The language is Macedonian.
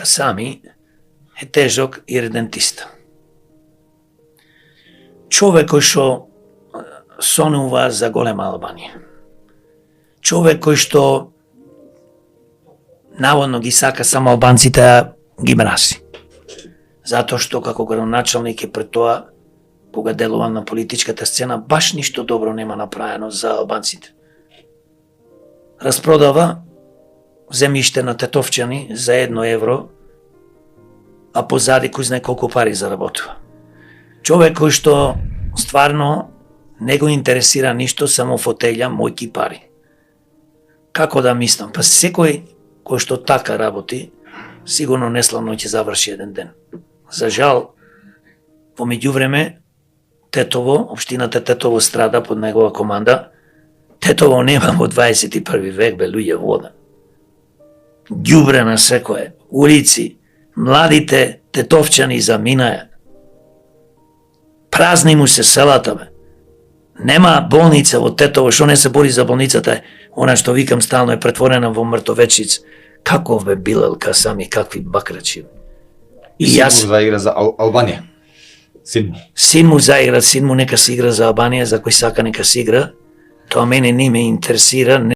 Касами е тежок иридентиста. Човек кој што сонува за голема Албанија. Човек кој што наводно ги сака само албанците, а ги мрази. Затоа што како градоначалник и пред тоа, кога делува на политичката сцена, баш ништо добро нема направено за албанците. Распродава земјиште на тетовчани за 1 евро, а позади кој знае колку пари заработува. Човек кој што стварно не го интересира ништо, само фотелја, мојки пари. Како да мислам? Па секој кој што така работи, сигурно неславно ќе заврши еден ден. За жал, во меѓувреме, Тетово, општината Тетово страда под негова команда. Тетово нема во 21. век, бе, луѓе, вода. Ѓубре на секое, улици, младите тетовчани заминаја. Празни му се селата, бе. Нема болница во Тетово, што не се бори за болницата, она што викам стално е претворена во мртовечиц. Каков бе Билал Касами, какви бакрачи. И јас заигра за Албанија. Син му заигра, син му нека се игра за Албанија, за кој сака нека се игра. Тоа мене не ме интересира.